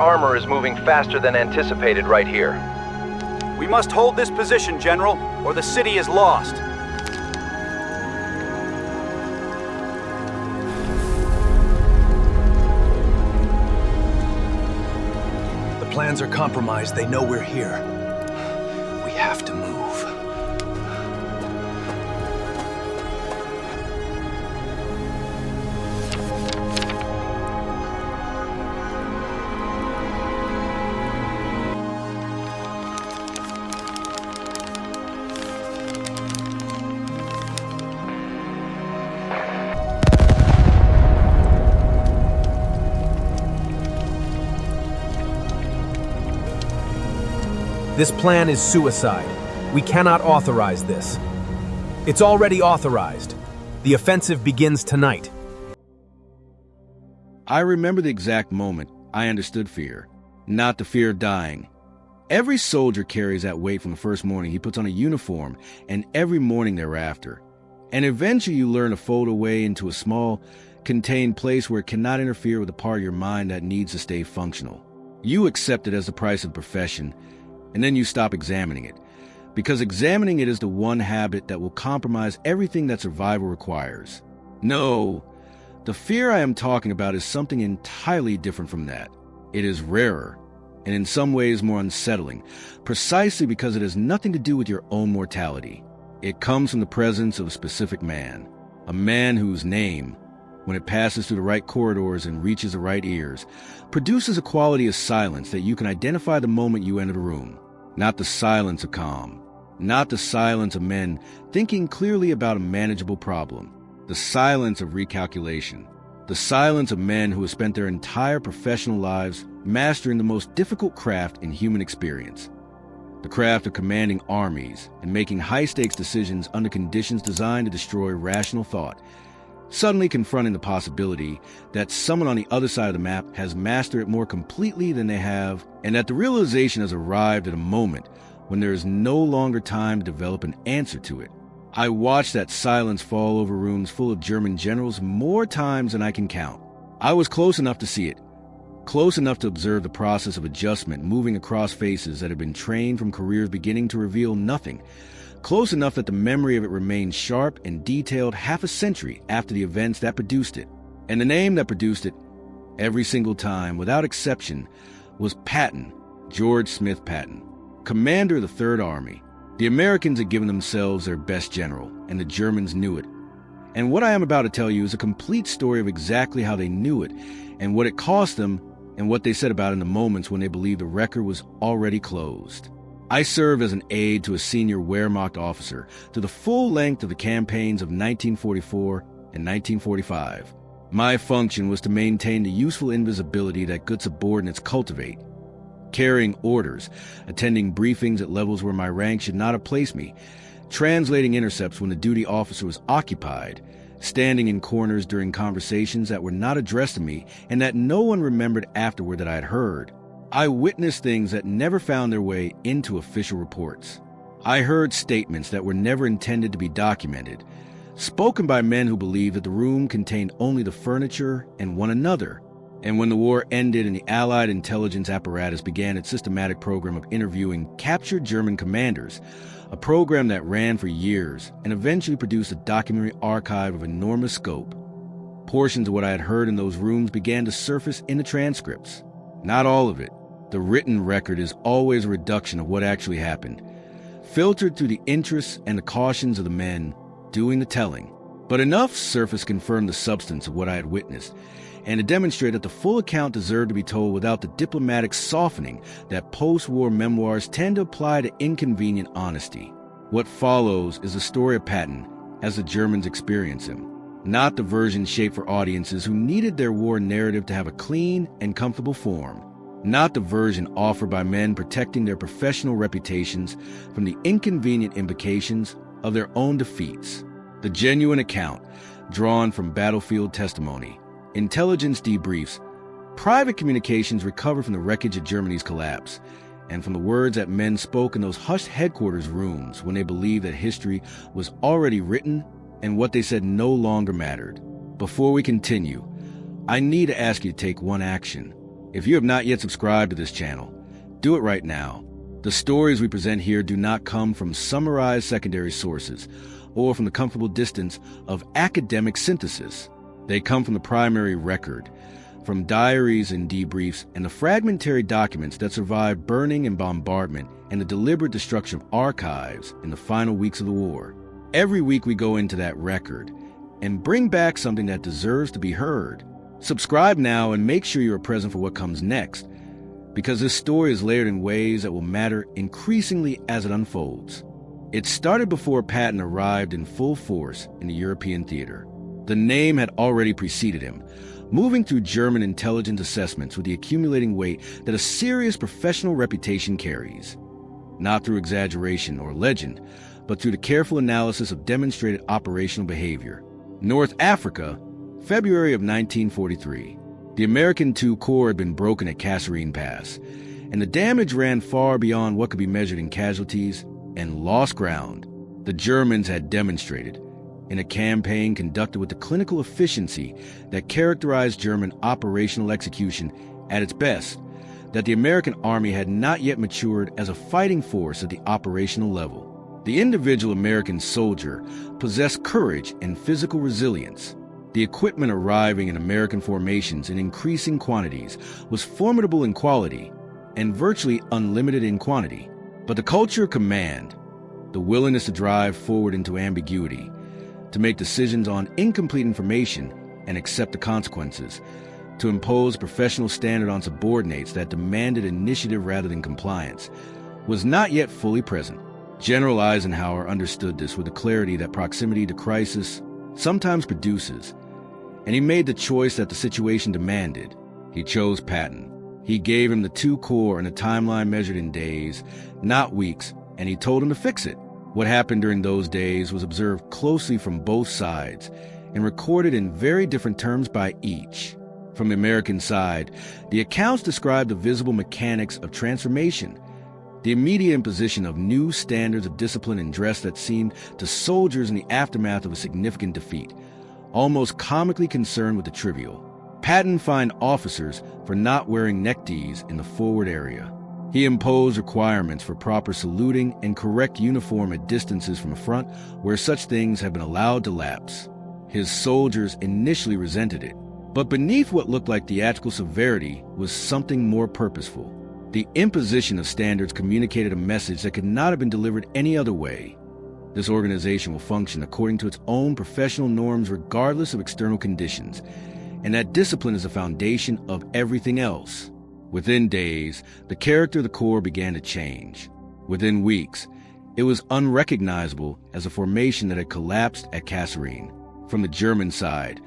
armor is moving faster than anticipated right here. We must hold this position, General, or the city is lost. The plans are compromised. They know we're here. We have to move. This plan is suicide. We cannot authorize this. It's already authorized. The offensive begins tonight. I remember the exact moment I understood fear, not the fear of dying. Every soldier carries that weight from the first morning he puts on a uniform and every morning thereafter. And eventually you learn to fold away into a small, contained place where it cannot interfere with the part of your mind that needs to stay functional. You accept it as the price of the profession, and then you stop examining it, because examining it is the one habit that will compromise everything that survival requires. No, the fear I am talking about is something entirely different from that. It is rarer, and in some ways more unsettling, precisely because it has nothing to do with your own mortality. It comes from the presence of a specific man, a man whose name, when it passes through the right corridors and reaches the right ears, produces a quality of silence that you can identify the moment you enter the room. Not the silence of calm, not the silence of men thinking clearly about a manageable problem, the silence of recalculation, the silence of men who have spent their entire professional lives mastering the most difficult craft in human experience, the craft of commanding armies and making high-stakes decisions under conditions designed to destroy rational thought, suddenly confronting the possibility that someone on the other side of the map has mastered it more completely than they have, and that the realization has arrived at a moment when there is no longer time to develop an answer to it. I watched that silence fall over rooms full of German generals more times than I can count. I was close enough to see it, close enough to observe the process of adjustment moving across faces that had been trained from careers beginning to reveal nothing, close enough that the memory of it remained sharp and detailed half a century after the events that produced it. And the name that produced it, every single time, without exception, was Patton, George Smith Patton, commander of the Third Army. The Americans had given themselves their best general, and the Germans knew it. And what I am about to tell you is a complete story of exactly how they knew it, and what it cost them, and what they said about it in the moments when they believed the record was already closed. I served as an aide to a senior Wehrmacht officer through the full length of the campaigns of 1944 and 1945. My function was to maintain the useful invisibility that good subordinates cultivate, carrying orders, attending briefings at levels where my rank should not have placed me, translating intercepts when the duty officer was occupied, standing in corners during conversations that were not addressed to me and that no one remembered afterward that I had heard. I witnessed things that never found their way into official reports. I heard statements that were never intended to be documented, spoken by men who believed that the room contained only the furniture and one another. And when the war ended and the Allied intelligence apparatus began its systematic program of interviewing captured German commanders, a program that ran for years and eventually produced a documentary archive of enormous scope, portions of what I had heard in those rooms began to surface in the transcripts. Not all of it. The written record is always a reduction of what actually happened, filtered through the interests and the cautions of the men doing the telling. But enough surface confirmed the substance of what I had witnessed, and to demonstrate that the full account deserved to be told without the diplomatic softening that post-war memoirs tend to apply to inconvenient honesty. What follows is the story of Patton as the Germans experience him, not the version shaped for audiences who needed their war narrative to have a clean and comfortable form, not the version offered by men protecting their professional reputations from the inconvenient implications of their own defeats. The genuine account, drawn from battlefield testimony, intelligence debriefs, private communications recovered from the wreckage of Germany's collapse, and from the words that men spoke in those hushed headquarters rooms when they believed that history was already written and what they said no longer mattered. Before we continue, I need to ask you to take one action. If you have not yet subscribed to this channel, do it right now. The stories we present here do not come from summarized secondary sources or from the comfortable distance of academic synthesis. They come from the primary record, from diaries and debriefs and the fragmentary documents that survived burning and bombardment and the deliberate destruction of archives in the final weeks of the war. Every week we go into that record and bring back something that deserves to be heard. Subscribe now and make sure you are present for what comes next, because this story is layered in ways that will matter increasingly as it unfolds. It started before Patton arrived in full force in the European theater. The name had already preceded him, moving through German intelligence assessments with the accumulating weight that a serious professional reputation carries. Not through exaggeration or legend, but through the careful analysis of demonstrated operational behavior. North Africa, February of 1943. The American II Corps had been broken at Kasserine Pass, and the damage ran far beyond what could be measured in casualties and lost ground. The Germans had demonstrated, in a campaign conducted with the clinical efficiency that characterized German operational execution at its best, that the American army had not yet matured as a fighting force at the operational level. The individual American soldier possessed courage and physical resilience. The equipment arriving in American formations in increasing quantities was formidable in quality and virtually unlimited in quantity. But the culture of command, the willingness to drive forward into ambiguity, to make decisions on incomplete information and accept the consequences, to impose a professional standard on subordinates that demanded initiative rather than compliance, was not yet fully present. General Eisenhower understood this with the clarity that proximity to crisis sometimes produces, and he made the choice that the situation demanded. He chose Patton. He gave him the II Corps and a timeline measured in days, not weeks, and he told him to fix it. What happened during those days was observed closely from both sides and recorded in very different terms by each. From the American side, the accounts described the visible mechanics of transformation, the immediate imposition of new standards of discipline and dress that seemed to soldiers in the aftermath of a significant defeat, almost comically concerned with the trivial. Patton fined officers for not wearing neckties in the forward area. He imposed requirements for proper saluting and correct uniform at distances from the front where such things have been allowed to lapse. His soldiers initially resented it, but beneath what looked like theatrical severity was something more purposeful. The imposition of standards communicated a message that could not have been delivered any other way. This organization will function according to its own professional norms regardless of external conditions, and that discipline is the foundation of everything else. Within days, the character of the Corps began to change. Within weeks, it was unrecognizable as a formation that had collapsed at Kasserine. From the German side,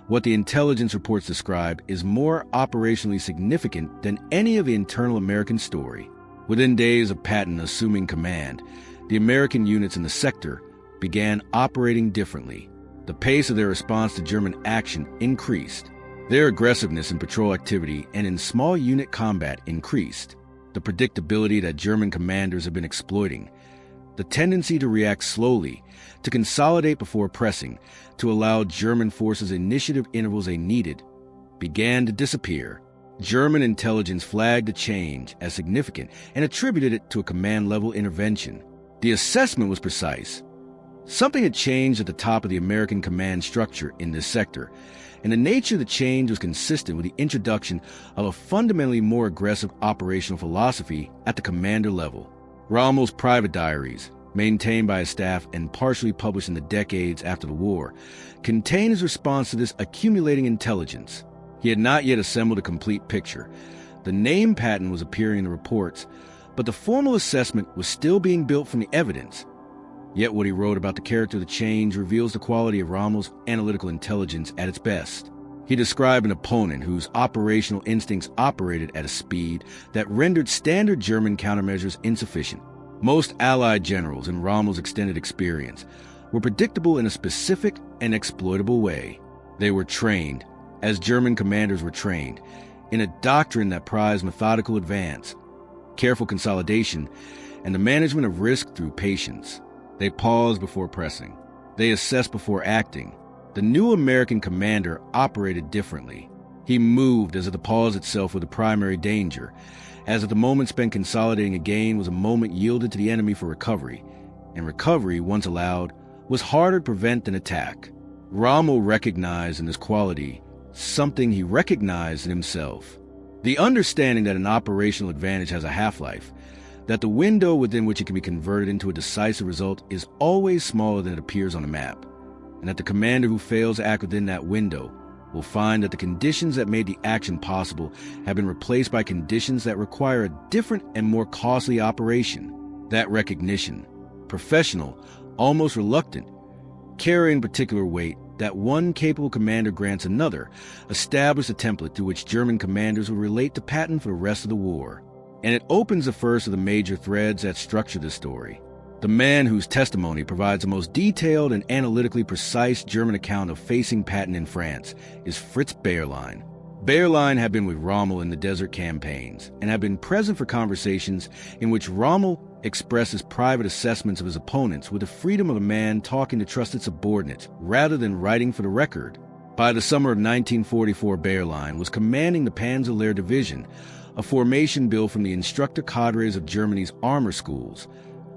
what the intelligence reports describe is more operationally significant than any of the internal American story. Within days of Patton assuming command, the American units in the sector began operating differently. The pace of their response to German action increased. Their aggressiveness in patrol activity and in small unit combat increased. The predictability that German commanders have been exploiting, the tendency to react slowly, to consolidate before pressing, to allow German forces initiative intervals they needed, began to disappear. German intelligence flagged the change as significant and attributed it to a command-level intervention. The assessment was precise. Something had changed at the top of the American command structure in this sector, and the nature of the change was consistent with the introduction of a fundamentally more aggressive operational philosophy at the commander level. Rommel's private diaries, maintained by his staff and partially published in the decades after the war, contain his response to this accumulating intelligence. He had not yet assembled a complete picture. The name Patton was appearing in the reports, but the formal assessment was still being built from the evidence. Yet what he wrote about the character of the change reveals the quality of Rommel's analytical intelligence at its best. He described an opponent whose operational instincts operated at a speed that rendered standard German countermeasures insufficient. Most Allied generals in Rommel's extended experience were predictable in a specific and exploitable way. They were trained, as German commanders were trained, in a doctrine that prized methodical advance, careful consolidation, and the management of risk through patience. They paused before pressing. They assessed before acting. The new American commander operated differently. He moved as if the pause itself were the primary danger, as if the moment spent consolidating a gain was a moment yielded to the enemy for recovery, and recovery, once allowed, was harder to prevent than attack. Rommel recognized in this quality something he recognized in himself: the understanding that an operational advantage has a half-life, that the window within which it can be converted into a decisive result is always smaller than it appears on a map, and that the commander who fails to act within that window will find that the conditions that made the action possible have been replaced by conditions that require a different and more costly operation. That recognition, professional, almost reluctant, carrying particular weight that one capable commander grants another, established a template through which German commanders will relate to Patton for the rest of the war. And it opens the first of the major threads that structure this story. The man whose testimony provides the most detailed and analytically precise German account of facing Patton in France is Fritz Bayerlein. Bayerlein had been with Rommel in the desert campaigns and had been present for conversations in which Rommel expresses private assessments of his opponents with the freedom of a man talking to trusted subordinates rather than writing for the record. By the summer of 1944, Bayerlein was commanding the Panzer Division, a formation built from the instructor cadres of Germany's armor schools,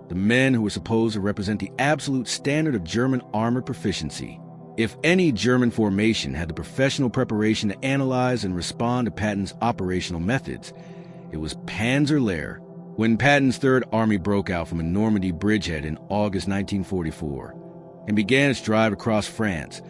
the men who were supposed to represent the absolute standard of German armor proficiency. If any German formation had the professional preparation to analyze and respond to Patton's operational methods, it was Panzer Lehr. When Patton's Third Army broke out from a Normandy bridgehead in August 1944 and began its drive across France,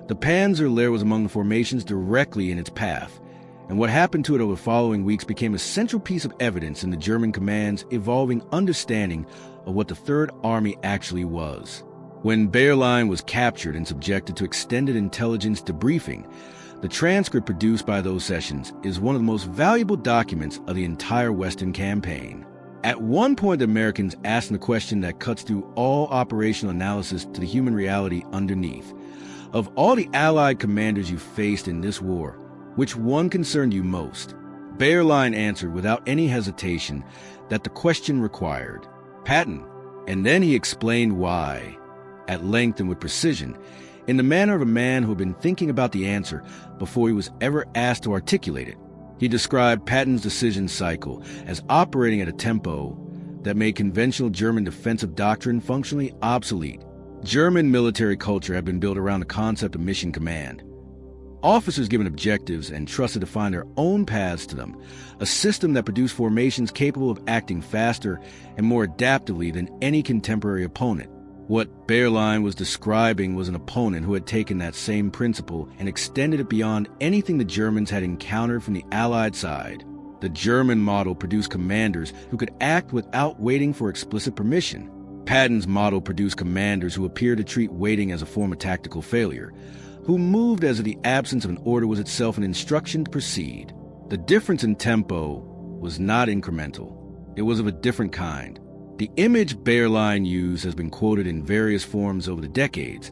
the Panzer Lehr was among the formations directly in its path, and what happened to it over the following weeks became a central piece of evidence in the German command's evolving understanding of what the Third Army actually was. When Bayerlein was captured and subjected to extended intelligence debriefing, the transcript produced by those sessions is one of the most valuable documents of the entire Western campaign. At one point, the Americans asked him the question that cuts through all operational analysis to the human reality underneath. Of all the Allied commanders you faced in this war, which one concerned you most? Bayerlein answered without any hesitation that the question required Patton, and then he explained why, at length and with precision, in the manner of a man who had been thinking about the answer before he was ever asked to articulate it. He described Patton's decision cycle as operating at a tempo that made conventional German defensive doctrine functionally obsolete. German military culture had been built around the concept of mission command. Officers given objectives and trusted to find their own paths to them, a system that produced formations capable of acting faster and more adaptively than any contemporary opponent. What Bayerlein was describing was an opponent who had taken that same principle and extended it beyond anything the Germans had encountered from the Allied side. The German model produced commanders who could act without waiting for explicit permission. Patton's model produced commanders who appeared to treat waiting as a form of tactical failure, who moved as if the absence of an order was itself an instruction to proceed. The difference in tempo was not incremental. It was of a different kind. The image Bayerlein used has been quoted in various forms over the decades,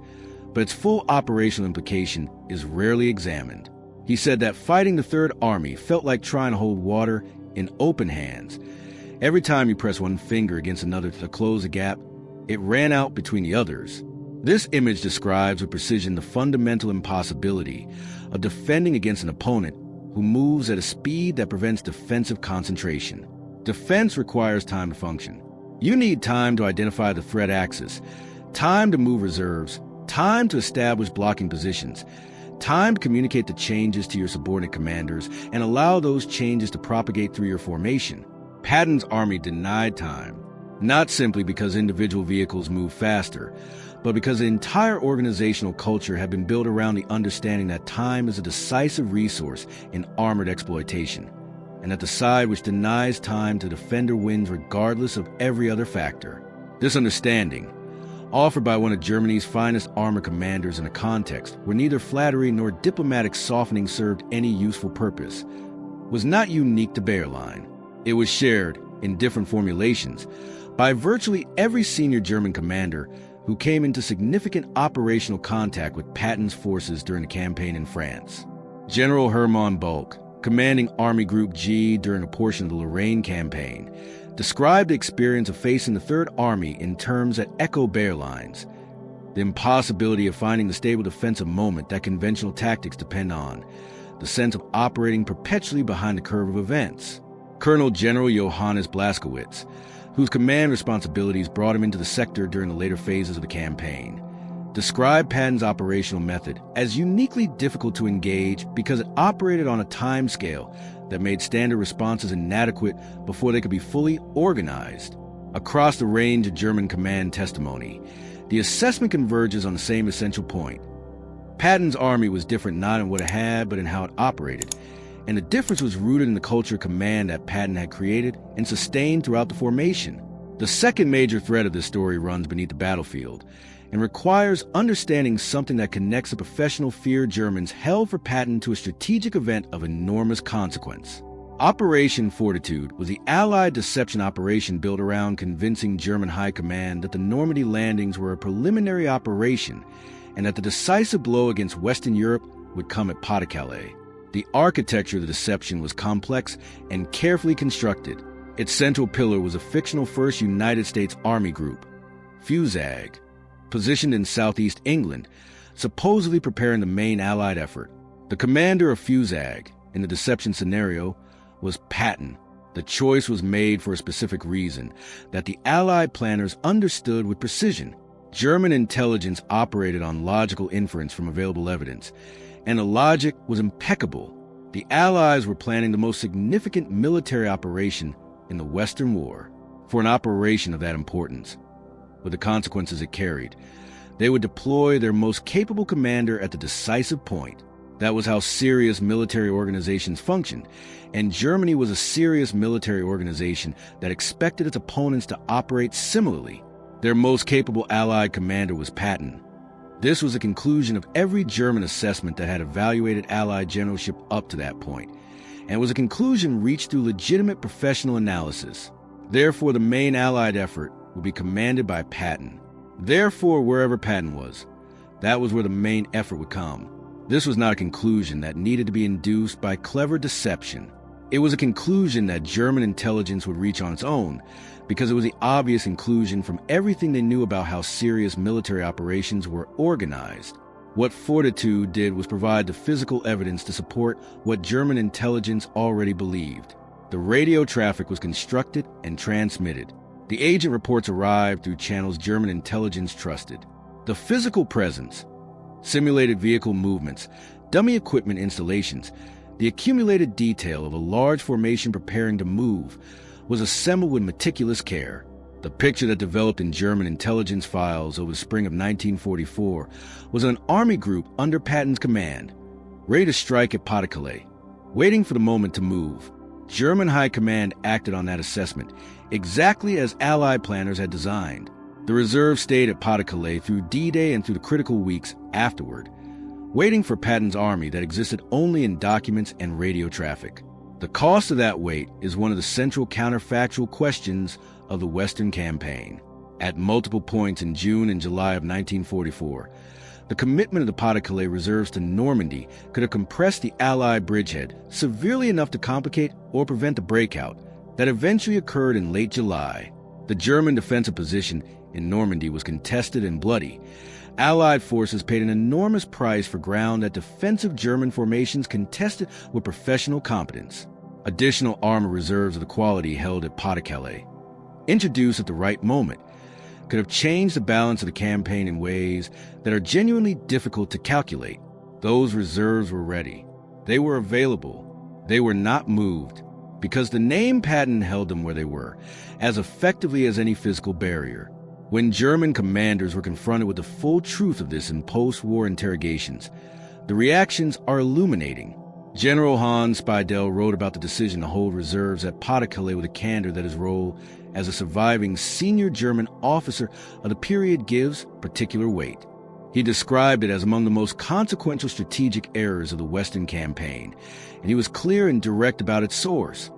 but its full operational implication is rarely examined. He said that fighting the Third Army felt like trying to hold water in open hands. Every time you press one finger against another to close a gap, it ran out between the others. This image describes with precision the fundamental impossibility of defending against an opponent who moves at a speed that prevents defensive concentration. Defense requires time to function. You need time to identify the threat axis, time to move reserves, time to establish blocking positions, time to communicate the changes to your subordinate commanders and allow those changes to propagate through your formation. Patton's army denied time, not simply because individual vehicles move faster, but because the entire organizational culture had been built around the understanding that time is a decisive resource in armored exploitation, and that the side which denies time to defender wins regardless of every other factor. This understanding, offered by one of Germany's finest armor commanders in a context where neither flattery nor diplomatic softening served any useful purpose, was not unique to Bayerlein. It was shared, in different formulations, by virtually every senior German commander who came into significant operational contact with Patton's forces during the campaign in France. General Hermann Bulk, commanding Army Group G during a portion of the Lorraine campaign, described the experience of facing the Third Army in terms that echo Bayerlein's: the impossibility of finding the stable defensive moment that conventional tactics depend on, the sense of operating perpetually behind the curve of events. Colonel General Johannes Blaskowitz, whose command responsibilities brought him into the sector during the later phases of the campaign, described Patton's operational method as uniquely difficult to engage because it operated on a time scale that made standard responses inadequate before they could be fully organized. Across the range of German command testimony, the assessment converges on the same essential point. Patton's army was different not in what it had, but in how it operated, and the difference was rooted in the culture of command that Patton had created and sustained throughout the formation. The second major thread of this story runs beneath the battlefield and requires understanding something that connects the professional fear Germans held for Patton to a strategic event of enormous consequence. Operation Fortitude was the Allied deception operation built around convincing German high command that the Normandy landings were a preliminary operation and that the decisive blow against Western Europe would come at Pas-de-Calais. The architecture of the deception was complex and carefully constructed. Its central pillar was a fictional 1st United States Army Group, FUSAG, positioned in southeast England, supposedly preparing the main Allied effort. The commander of FUSAG, in the deception scenario, was Patton. The choice was made for a specific reason that the Allied planners understood with precision. German intelligence operated on logical inference from available evidence, and the logic was impeccable. The Allies were planning the most significant military operation in the Western War. For an operation of that importance, with the consequences it carried, they would deploy their most capable commander at the decisive point. That was how serious military organizations functioned, and Germany was a serious military organization that expected its opponents to operate similarly. Their most capable Allied commander was Patton. This was a conclusion of every German assessment that had evaluated Allied generalship up to that point, and was a conclusion reached through legitimate professional analysis. Therefore, the main Allied effort would be commanded by Patton. Therefore, wherever Patton was, that was where the main effort would come. This was not a conclusion that needed to be induced by clever deception. It was a conclusion that German intelligence would reach on its own, because it was the obvious conclusion from everything they knew about how serious military operations were organized. What Fortitude did was provide the physical evidence to support what German intelligence already believed. The radio traffic was constructed and transmitted. The agent reports arrived through channels German intelligence trusted. The physical presence, simulated vehicle movements, dummy equipment installations, the accumulated detail of a large formation preparing to move was assembled with meticulous care. The picture that developed in German intelligence files over the spring of 1944 was an army group under Patton's command, ready to strike at Pas-de-Calais, waiting for the moment to move. German high command acted on that assessment, exactly as Allied planners had designed. The reserve stayed at Pas-de-Calais through D-Day and through the critical weeks afterward, waiting for Patton's army that existed only in documents and radio traffic. The cost of that wait is one of the central counterfactual questions of the Western campaign. At multiple points in June and July of 1944, the commitment of the Pas-de-Calais reserves to Normandy could have compressed the Allied bridgehead severely enough to complicate or prevent the breakout that eventually occurred in late July. The German defensive position in Normandy was contested and bloody. Allied forces paid an enormous price for ground that defensive German formations contested with professional competence. Additional armor reserves of the quality held at Pas-de-Calais, introduced at the right moment, could have changed the balance of the campaign in ways that are genuinely difficult to calculate. Those reserves were ready. They were available. They were not moved, because the name Patton held them where they were, as effectively as any physical barrier. When German commanders were confronted with the full truth of this in post-war interrogations, the reactions are illuminating. General Hans Speidel wrote about the decision to hold reserves at Pas-de-Calais with a candor that his role as a surviving senior German officer of the period gives particular weight. He described it as among the most consequential strategic errors of the Western campaign, and he was clear and direct about its source.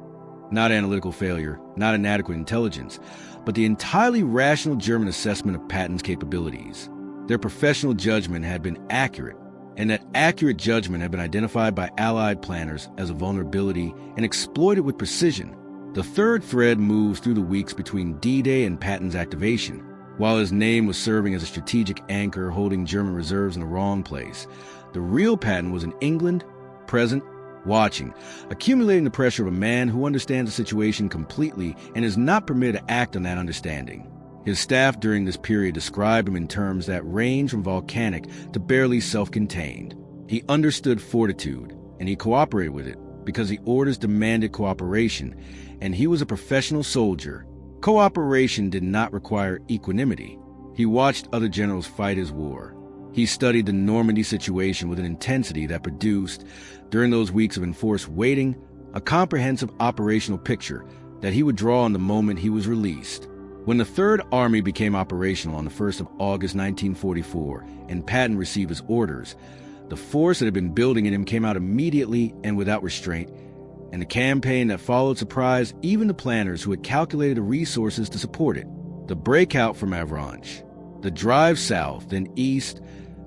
Not analytical failure, not inadequate intelligence, but the entirely rational German assessment of Patton's capabilities. Their professional judgment had been accurate, and that accurate judgment had been identified by Allied planners as a vulnerability and exploited with precision. The third thread moves through the weeks between D-Day and Patton's activation. While his name was serving as a strategic anchor holding German reserves in the wrong place, the real Patton was in England present, watching, accumulating the pressure of a man who understands the situation completely and is not permitted to act on that understanding. His staff during this period described him in terms that range from volcanic to barely self-contained. He understood fortitude, and he cooperated with it because the orders demanded cooperation, and he was a professional soldier. Cooperation did not require equanimity. He watched other generals fight his war. He studied the Normandy situation with an intensity that produced, during those weeks of enforced waiting, a comprehensive operational picture that he would draw on the moment he was released. When the Third Army became operational on the 1st of August 1944 and Patton received his orders, the force that had been building in him came out immediately and without restraint, and the campaign that followed surprised even the planners who had calculated the resources to support it. The breakout from Avranches, the drive south, then east,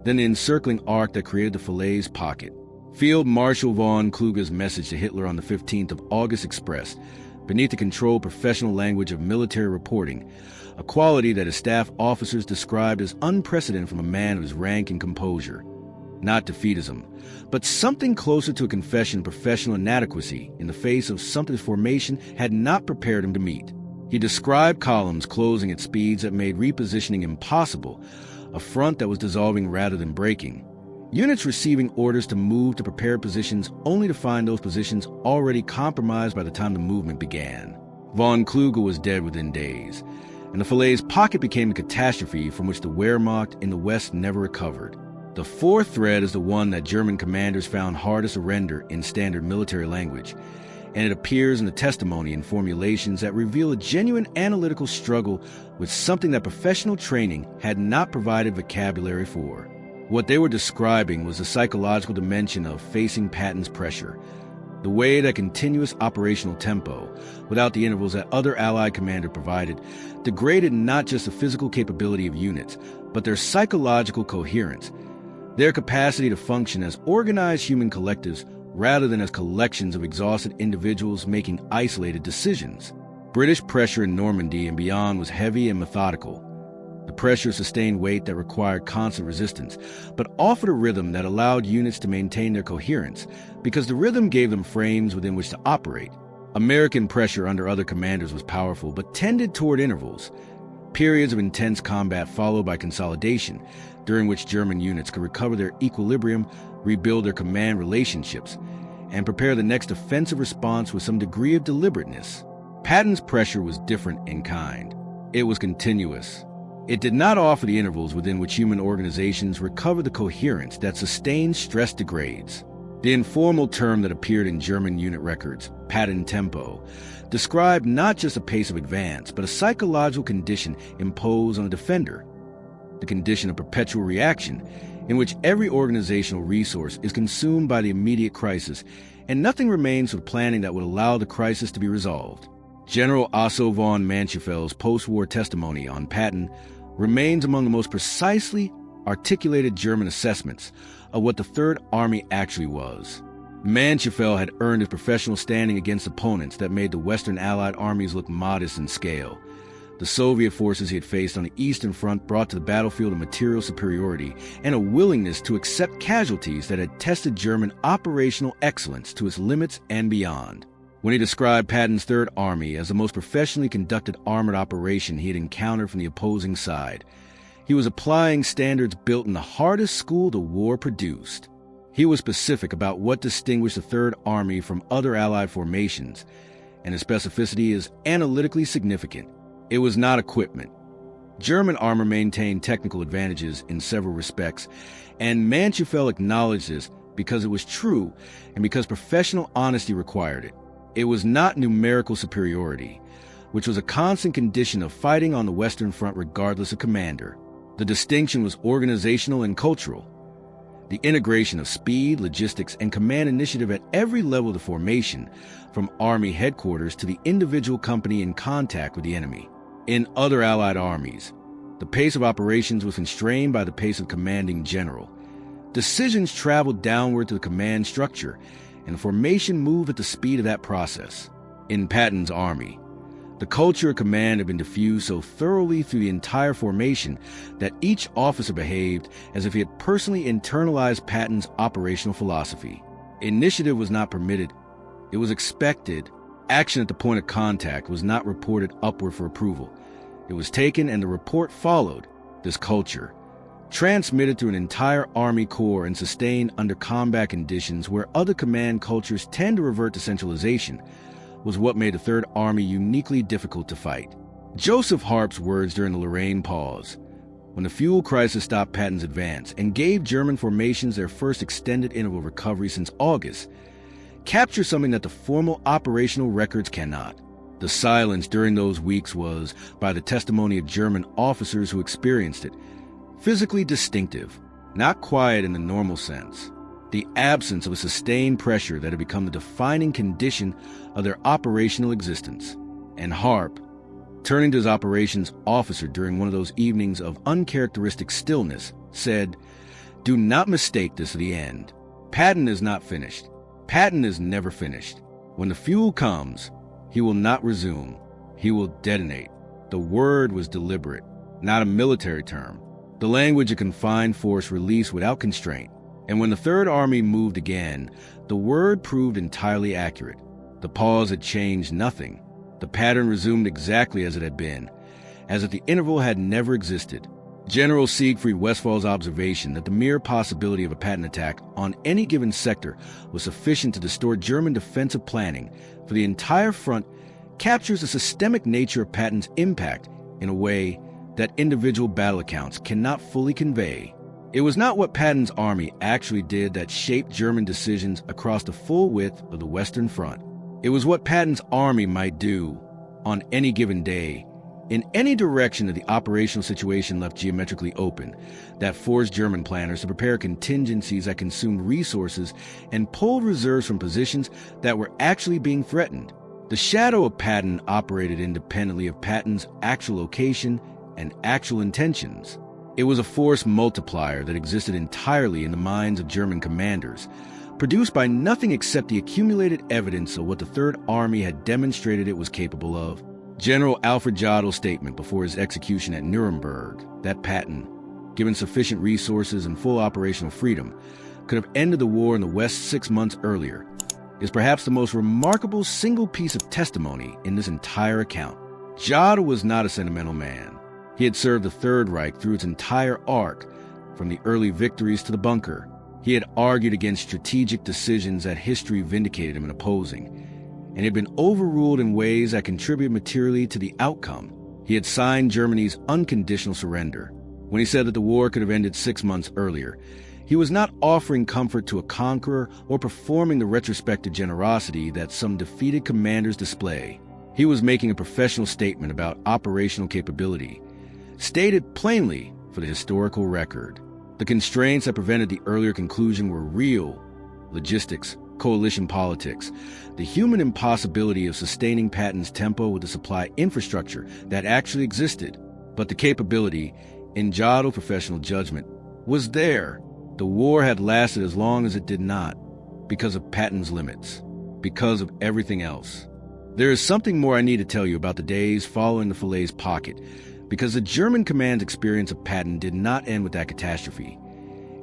then the encircling arc that created the Falaise pocket. Field Marshal von Kluge's message to Hitler on the 15th of August expressed, beneath the controlled professional language of military reporting, a quality that his staff officers described as unprecedented from a man of his rank and composure. Not defeatism, but something closer to a confession of professional inadequacy in the face of something his formation had not prepared him to meet. He described columns closing at speeds that made repositioning impossible, a front that was dissolving rather than breaking. Units receiving orders to move to prepared positions only to find those positions already compromised by the time the movement began. Von Kluge was dead within days, and the Falaise pocket became a catastrophe from which the Wehrmacht in the West never recovered. The fourth thread is the one that German commanders found hardest to render in standard military language, and it appears in the testimony and formulations that reveal a genuine analytical struggle with something that professional training had not provided vocabulary for. What they were describing was the psychological dimension of facing Patton's pressure, the way that continuous operational tempo, without the intervals that other Allied commander provided, degraded not just the physical capability of units, but their psychological coherence, their capacity to function as organized human collectives rather than as collections of exhausted individuals making isolated decisions. British pressure in Normandy and beyond was heavy and methodical. The pressure sustained weight that required constant resistance, but offered a rhythm that allowed units to maintain their coherence, because the rhythm gave them frames within which to operate. American pressure under other commanders was powerful, but tended toward intervals, periods of intense combat followed by consolidation, during which German units could recover their equilibrium, rebuild their command relationships, and prepare the next offensive response with some degree of deliberateness. Patton's pressure was different in kind. It was continuous. It did not offer the intervals within which human organizations recover the coherence that sustained stress degrades. The informal term that appeared in German unit records, Patton tempo, described not just a pace of advance, but a psychological condition imposed on a defender, the condition of perpetual reaction, in which every organizational resource is consumed by the immediate crisis, and nothing remains for planning that would allow the crisis to be resolved. General Otto von Manchefeld's post-war testimony on Patton remains among the most precisely articulated German assessments of what the Third Army actually was. Manchefeld had earned his professional standing against opponents that made the Western Allied armies look modest in scale. The Soviet forces he had faced on the Eastern Front brought to the battlefield a material superiority and a willingness to accept casualties that had tested German operational excellence to its limits and beyond. When he described Patton's Third Army as the most professionally conducted armored operation he had encountered from the opposing side, he was applying standards built in the hardest school the war produced. He was specific about what distinguished the Third Army from other Allied formations, and his specificity is analytically significant. It was not equipment. German armor maintained technical advantages in several respects, and Manchefeld acknowledged this because it was true and because professional honesty required it. It was not numerical superiority, which was a constant condition of fighting on the Western Front regardless of commander. The distinction was organizational and cultural. The integration of speed, logistics, and command initiative at every level of the formation, from Army headquarters to the individual company in contact with the enemy. In other Allied armies, the pace of operations was constrained by the pace of commanding general. Decisions traveled downward to the command structure, and the formation moved at the speed of that process. In Patton's army, the culture of command had been diffused so thoroughly through the entire formation that each officer behaved as if he had personally internalized Patton's operational philosophy. Initiative was not permitted. It was expected. Action at the point of contact was not reported upward for approval. It was taken and the report followed. This culture, transmitted through an entire Army Corps and sustained under combat conditions where other command cultures tend to revert to centralization, was what made the Third Army uniquely difficult to fight. Joseph Harp's words during the Lorraine pause, when the fuel crisis stopped Patton's advance and gave German formations their first extended interval recovery since August, capture something that the formal operational records cannot. The silence during those weeks was, by the testimony of German officers who experienced it, physically distinctive, not quiet in the normal sense. The absence of a sustained pressure that had become the defining condition of their operational existence. And Harp, turning to his operations officer during one of those evenings of uncharacteristic stillness, said, "Do not mistake this for the end. Patton is not finished. Patton is never finished. When the fuel comes, he will not resume. He will detonate." The word was deliberate, not a military term. The language a confined force released without constraint. And when the Third Army moved again, the word proved entirely accurate. The pause had changed nothing. The pattern resumed exactly as it had been, as if the interval had never existed. General Siegfried Westphal's observation that the mere possibility of a Patton attack on any given sector was sufficient to distort German defensive planning for the entire front captures the systemic nature of Patton's impact in a way that individual battle accounts cannot fully convey. It was not what Patton's army actually did that shaped German decisions across the full width of the Western Front. It was what Patton's army might do on any given day, in any direction that the operational situation left geometrically open, that forced German planners to prepare contingencies that consumed resources and pulled reserves from positions that were actually being threatened. The shadow of Patton operated independently of Patton's actual location and actual intentions. It was a force multiplier that existed entirely in the minds of German commanders, produced by nothing except the accumulated evidence of what the Third Army had demonstrated it was capable of. General Alfred Jodel's statement before his execution at Nuremberg, that Patton, given sufficient resources and full operational freedom, could have ended the war in the West 6 months earlier, is perhaps the most remarkable single piece of testimony in this entire account. Jodl was not a sentimental man. He had served the Third Reich through its entire arc, from the early victories to the bunker. He had argued against strategic decisions that history vindicated him in opposing, and had been overruled in ways that contributed materially to the outcome. He had signed Germany's unconditional surrender. When he said that the war could have ended 6 months earlier, he was not offering comfort to a conqueror or performing the retrospective generosity that some defeated commanders display. He was making a professional statement about operational capability, stated plainly for the historical record. The constraints that prevented the earlier conclusion were real: logistics, coalition politics, the human impossibility of sustaining Patton's tempo with the supply infrastructure that actually existed. But the capability, in Jodel's professional judgment, was there. The war had lasted as long as it did not, because of Patton's limits, because of everything else. There is something more I need to tell you about the days following the Falaise pocket, because the German command's experience of Patton did not end with that catastrophe.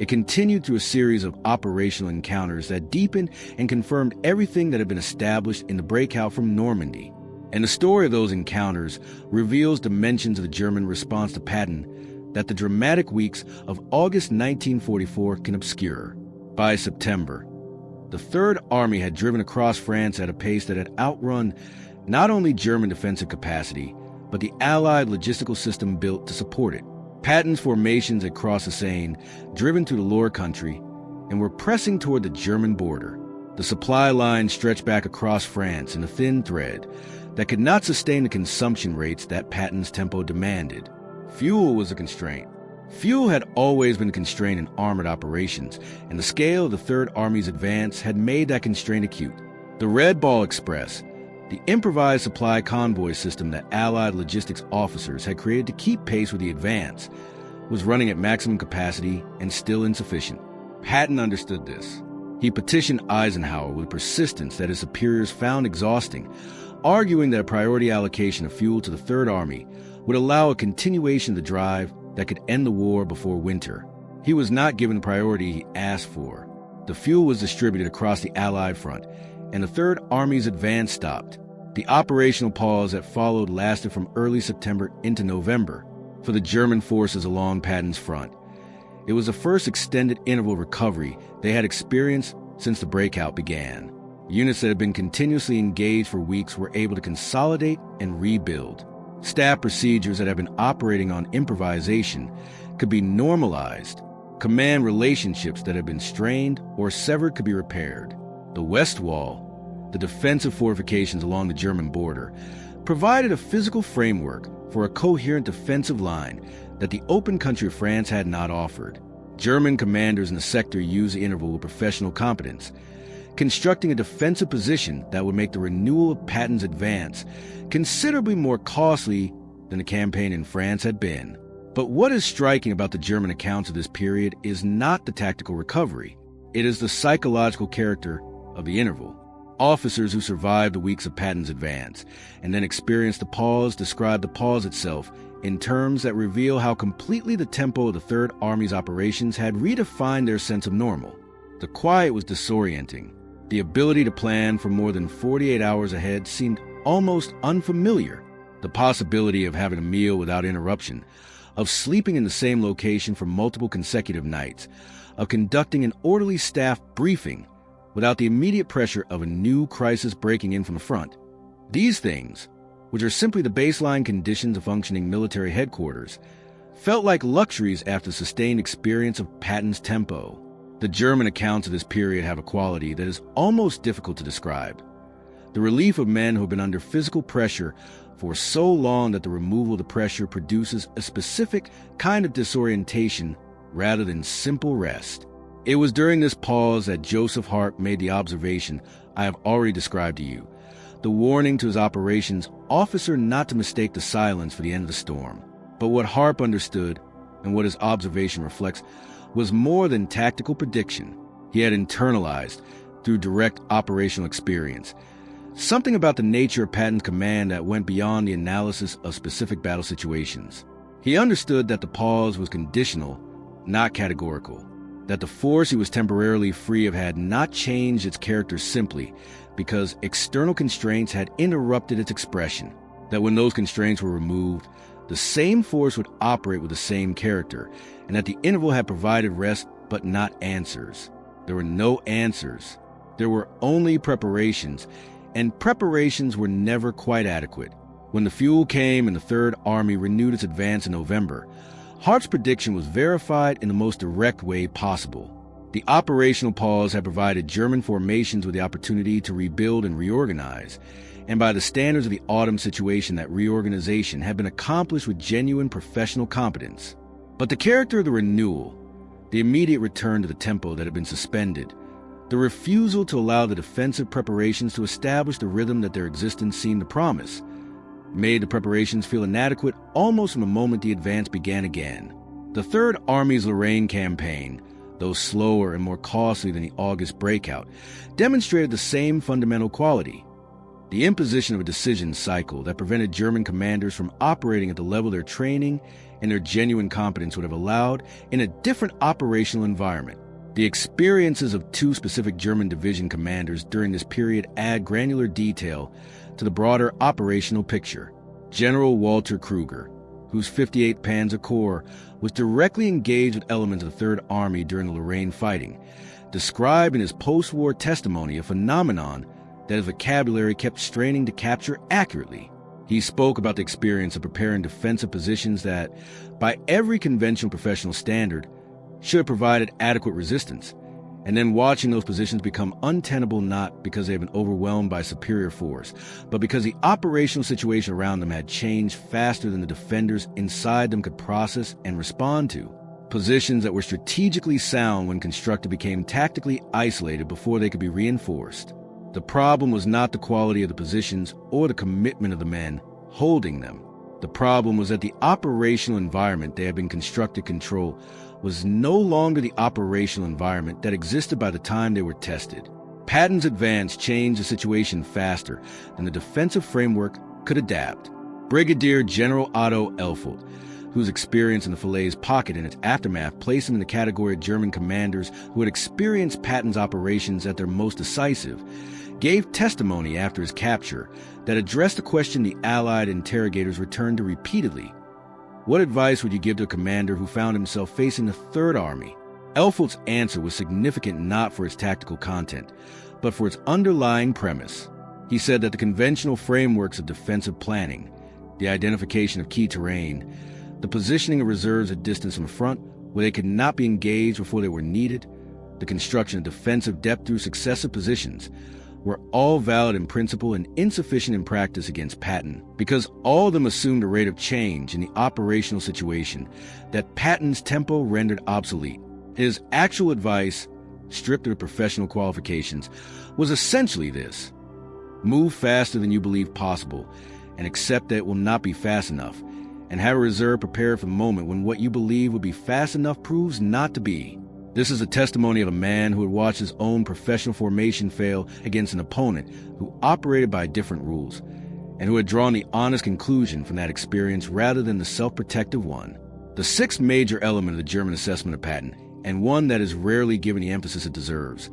It continued through a series of operational encounters that deepened and confirmed everything that had been established in the breakout from Normandy. And the story of those encounters reveals dimensions of the German response to Patton that the dramatic weeks of August 1944 can obscure. By September, the Third Army had driven across France at a pace that had outrun not only German defensive capacity, but the Allied logistical system built to support it. Patton's formations had crossed the Seine, driven through the Loire country, and were pressing toward the German border. The supply line stretched back across France in a thin thread that could not sustain the consumption rates that Patton's tempo demanded. Fuel was a constraint. Fuel had always been a constraint in armored operations, and the scale of the Third Army's advance had made that constraint acute. The Red Ball Express, the improvised supply convoy system that Allied logistics officers had created to keep pace with the advance, was running at maximum capacity and still insufficient. Patton understood this. He petitioned Eisenhower with persistence that his superiors found exhausting, arguing that a priority allocation of fuel to the Third Army would allow a continuation of the drive that could end the war before winter. He was not given the priority he asked for. The fuel was distributed across the Allied front, and the Third Army's advance stopped. The operational pause that followed lasted from early September into November for the German forces along Patton's front. It was the first extended interval recovery they had experienced since the breakout began. Units that had been continuously engaged for weeks were able to consolidate and rebuild. Staff procedures that had been operating on improvisation could be normalized. Command relationships that had been strained or severed could be repaired. The West Wall, the defensive fortifications along the German border, provided a physical framework for a coherent defensive line that the open country of France had not offered. German commanders in the sector used the interval with professional competence, constructing a defensive position that would make the renewal of Patton's advance considerably more costly than the campaign in France had been. But what is striking about the German accounts of this period is not the tactical recovery. It is the psychological character of the interval. Officers who survived the weeks of Patton's advance and then experienced the pause describe the pause itself in terms that reveal how completely the tempo of the Third Army's operations had redefined their sense of normal. The quiet was disorienting. The ability to plan for more than 48 hours ahead seemed almost unfamiliar. The possibility of having a meal without interruption, of sleeping in the same location for multiple consecutive nights, of conducting an orderly staff briefing without the immediate pressure of a new crisis breaking in from the front. These things, which are simply the baseline conditions of functioning military headquarters, felt like luxuries after the sustained experience of Patton's tempo. The German accounts of this period have a quality that is almost difficult to describe. The relief of men who have been under physical pressure for so long that the removal of the pressure produces a specific kind of disorientation rather than simple rest. It was during this pause that Joseph Harp made the observation I have already described to you, the warning to his operations officer not to mistake the silence for the end of the storm. But what Harp understood, and what his observation reflects, was more than tactical prediction. He had internalized, through direct operational experience, something about the nature of Patton's command that went beyond the analysis of specific battle situations. He understood that the pause was conditional, not categorical, that the force he was temporarily free of had not changed its character simply because external constraints had interrupted its expression, that when those constraints were removed, the same force would operate with the same character, and that the interval had provided rest but not answers. There were no answers. There were only preparations, and preparations were never quite adequate. When the fuel came and the Third Army renewed its advance in November, Hart's prediction was verified in the most direct way possible. The operational pause had provided German formations with the opportunity to rebuild and reorganize, and by the standards of the autumn situation, that reorganization had been accomplished with genuine professional competence. But the character of the renewal, the immediate return to the tempo that had been suspended, the refusal to allow the defensive preparations to establish the rhythm that their existence seemed to promise, made the preparations feel inadequate almost from the moment the advance began again. The Third Army's Lorraine campaign, though slower and more costly than the August breakout, demonstrated the same fundamental quality: the imposition of a decision cycle that prevented German commanders from operating at the level their training and their genuine competence would have allowed in a different operational environment. The experiences of two specific German division commanders during this period add granular detail to the broader operational picture. General Walter Kruger, whose 58th Panzer Corps was directly engaged with elements of the Third Army during the Lorraine fighting, described in his post-war testimony a phenomenon that his vocabulary kept straining to capture accurately. He spoke about the experience of preparing defensive positions that, by every conventional professional standard, should have provided adequate resistance, and then watching those positions become untenable not because they had been overwhelmed by superior force, but because the operational situation around them had changed faster than the defenders inside them could process and respond to. Positions that were strategically sound when constructed became tactically isolated before they could be reinforced. The problem was not the quality of the positions or the commitment of the men holding them. The problem was that the operational environment they had been constructed to control was no longer the operational environment that existed by the time they were tested. Patton's advance changed the situation faster than the defensive framework could adapt. Brigadier General Otto Elfelt, whose experience in the Falaise pocket and its aftermath placed him in the category of German commanders who had experienced Patton's operations at their most decisive, gave testimony after his capture that addressed the question the Allied interrogators returned to repeatedly. What advice would you give to a commander who found himself facing the Third Army? Elfelt's answer was significant not for its tactical content, but for its underlying premise. He said that the conventional frameworks of defensive planning, the identification of key terrain, the positioning of reserves at distance from the front where they could not be engaged before they were needed, the construction of defensive depth through successive positions, were all valid in principle and insufficient in practice against Patton, because all of them assumed a rate of change in the operational situation that Patton's tempo rendered obsolete. His actual advice, stripped of the professional qualifications, was essentially this: move faster than you believe possible, and accept that it will not be fast enough, and have a reserve prepared for the moment when what you believe would be fast enough proves not to be. This is a testimony of a man who had watched his own professional formation fail against an opponent who operated by different rules, and who had drawn the honest conclusion from that experience rather than the self-protective one. The sixth major element of the German assessment of Patton, and one that is rarely given the emphasis it deserves,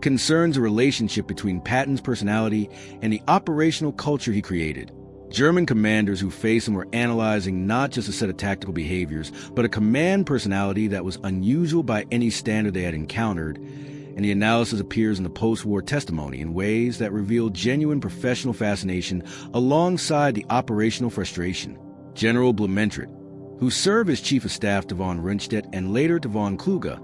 concerns the relationship between Patton's personality and the operational culture he created. German commanders who faced him were analyzing not just a set of tactical behaviors, but a command personality that was unusual by any standard they had encountered, and the analysis appears in the post-war testimony in ways that reveal genuine professional fascination alongside the operational frustration. General Blumentritt, who served as Chief of Staff to von Rundstedt and later to von Kluge,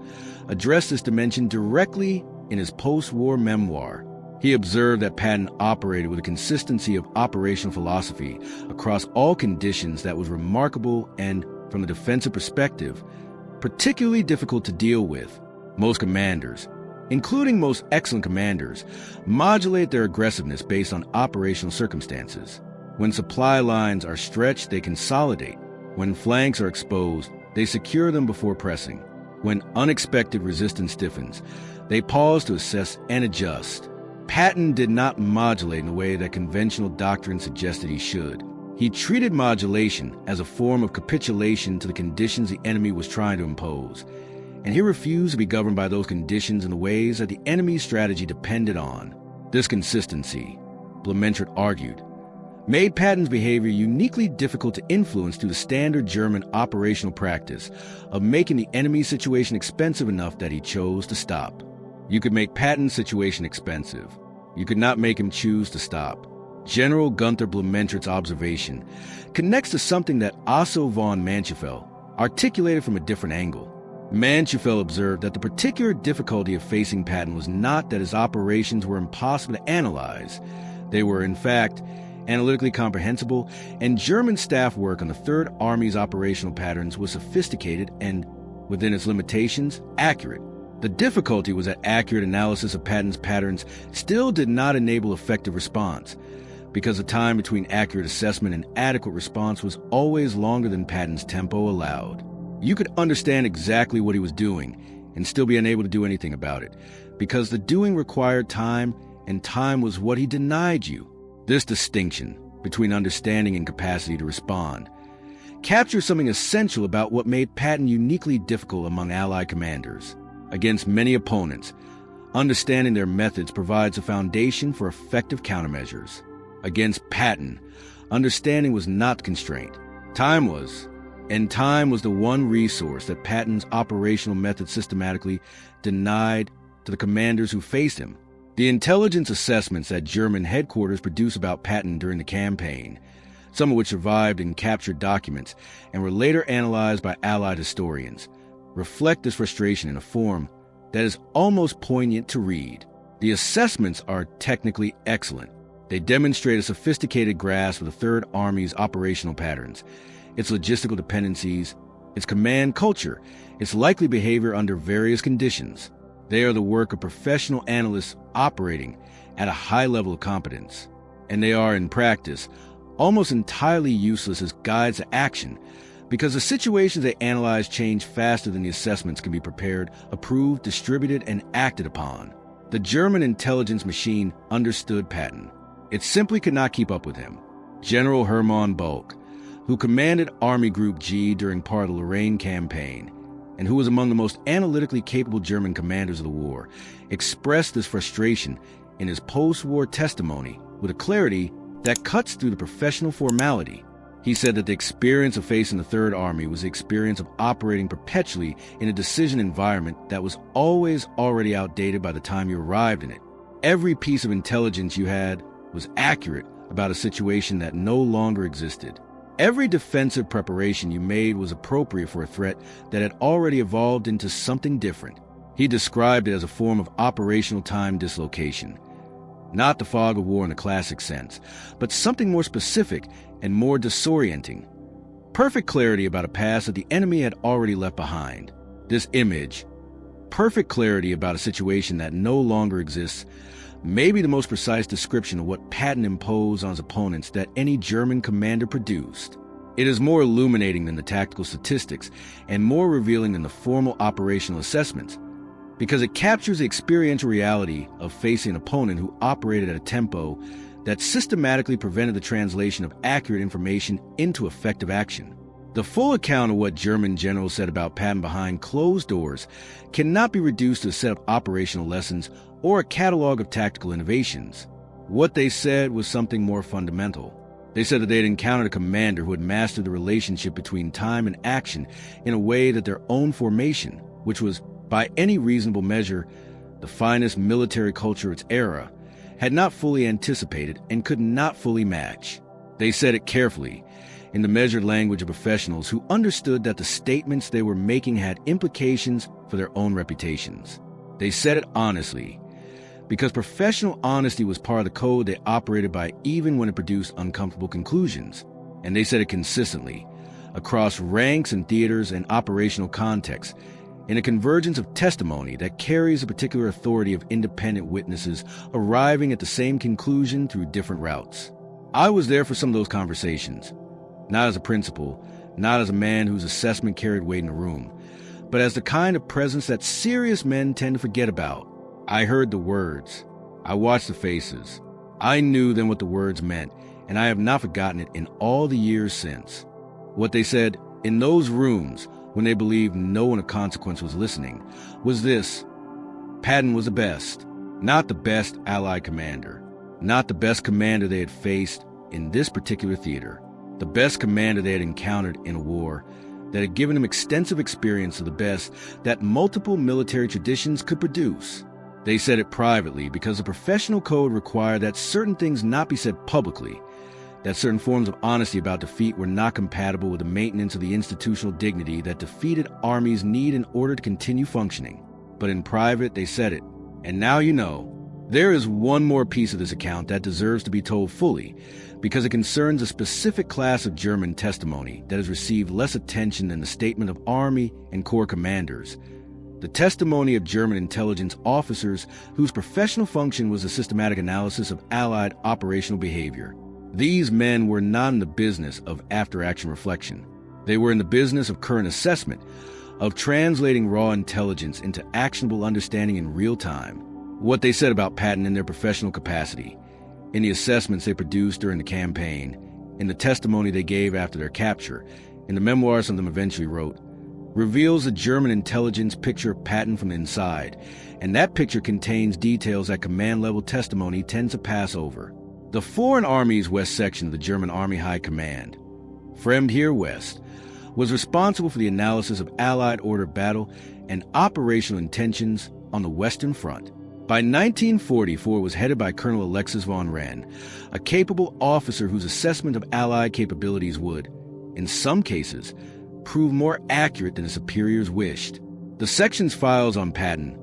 addressed this dimension directly in his post-war memoir. He observed that Patton operated with a consistency of operational philosophy across all conditions that was remarkable and, from a defensive perspective, particularly difficult to deal with. Most commanders, including most excellent commanders, modulate their aggressiveness based on operational circumstances. When supply lines are stretched, they consolidate. When flanks are exposed, they secure them before pressing. When unexpected resistance stiffens, they pause to assess and adjust. Patton did not modulate in the way that conventional doctrine suggested he should. He treated modulation as a form of capitulation to the conditions the enemy was trying to impose, and he refused to be governed by those conditions in the ways that the enemy's strategy depended on. This consistency, Blumentritt argued, made Patton's behavior uniquely difficult to influence through the standard German operational practice of making the enemy's situation expensive enough that he chose to stop. You could make Patton's situation expensive. You could not make him choose to stop. General Gunther Blumentritt's observation connects to something that Otto von Manchefeld articulated from a different angle. Manchefeld observed that the particular difficulty of facing Patton was not that his operations were impossible to analyze. They were, in fact, analytically comprehensible, and German staff work on the Third Army's operational patterns was sophisticated and, within its limitations, accurate. The difficulty was that accurate analysis of Patton's patterns still did not enable effective response, because the time between accurate assessment and adequate response was always longer than Patton's tempo allowed. You could understand exactly what he was doing and still be unable to do anything about it, because the doing required time, and time was what he denied you. This distinction between understanding and capacity to respond captures something essential about what made Patton uniquely difficult among Allied commanders. Against many opponents, understanding their methods provides a foundation for effective countermeasures. Against Patton, understanding was not the constraint. Time was, and time was the one resource that Patton's operational method systematically denied to the commanders who faced him. The intelligence assessments that German headquarters produced about Patton during the campaign, some of which survived in captured documents and were later analyzed by Allied historians, reflect this frustration in a form that is almost poignant to read. The assessments are technically excellent. They demonstrate a sophisticated grasp of the Third Army's operational patterns, its logistical dependencies, its command culture, its likely behavior under various conditions. They are the work of professional analysts operating at a high level of competence, and they are, in practice, almost entirely useless as guides to action, because the situations they analyze change faster than the assessments can be prepared, approved, distributed, and acted upon. The German intelligence machine understood Patton. It simply could not keep up with him. General Hermann Bulck, who commanded Army Group G during part of the Lorraine campaign, and who was among the most analytically capable German commanders of the war, expressed this frustration in his post-war testimony with a clarity that cuts through the professional formality. He said that the experience of facing the Third Army was the experience of operating perpetually in a decision environment that was always already outdated by the time you arrived in it. Every piece of intelligence you had was accurate about a situation that no longer existed. Every defensive preparation you made was appropriate for a threat that had already evolved into something different. He described it as a form of operational time dislocation. Not the fog of war in the classic sense, but something more specific and more disorienting. Perfect clarity about a past that the enemy had already left behind. This image, perfect clarity about a situation that no longer exists, may be the most precise description of what Patton imposed on his opponents that any German commander produced. It is more illuminating than the tactical statistics and more revealing than the formal operational assessments, because it captures the experiential reality of facing an opponent who operated at a tempo that systematically prevented the translation of accurate information into effective action. The full account of what German generals said about Patton behind closed doors cannot be reduced to a set of operational lessons or a catalog of tactical innovations. What they said was something more fundamental. They said that they had encountered a commander who had mastered the relationship between time and action in a way that their own formation, which was, by any reasonable measure, the finest military culture of its era, had not fully anticipated and could not fully match. They said it carefully, in the measured language of professionals who understood that the statements they were making had implications for their own reputations. They said it honestly, because professional honesty was part of the code they operated by even when it produced uncomfortable conclusions. And they said it consistently, across ranks and theaters and operational contexts, in a convergence of testimony that carries a particular authority of independent witnesses arriving at the same conclusion through different routes. I was there for some of those conversations, not as a principal, not as a man whose assessment carried weight in the room, but as the kind of presence that serious men tend to forget about. I heard the words. I watched the faces. I knew then what the words meant, and I have not forgotten it in all the years since. What they said in those rooms, when they believed no one of consequence was listening, was this: Patton was the best, not the best Allied commander, not the best commander they had faced in this particular theater, the best commander they had encountered in a war that had given them extensive experience of the best that multiple military traditions could produce. They said it privately because the professional code required that certain things not be said publicly, that certain forms of honesty about defeat were not compatible with the maintenance of the institutional dignity that defeated armies need in order to continue functioning. But in private, they said it. And now you know. There is one more piece of this account that deserves to be told fully, because it concerns a specific class of German testimony that has received less attention than the statement of Army and Corps commanders. The testimony of German intelligence officers whose professional function was the systematic analysis of Allied operational behavior. These men were not in the business of after-action reflection. They were in the business of current assessment, of translating raw intelligence into actionable understanding in real time. What they said about Patton in their professional capacity, in the assessments they produced during the campaign, in the testimony they gave after their capture, in the memoirs some of them eventually wrote, reveals a German intelligence picture of Patton from the inside, and that picture contains details that command-level testimony tends to pass over. The Foreign Armies West section of the German Army High Command, Fremd here West, was responsible for the analysis of Allied order battle and operational intentions on the Western Front. By 1944, it was headed by Colonel Alexis von Wren, a capable officer whose assessment of Allied capabilities would, in some cases, prove more accurate than his superiors wished. The section's files on Patton,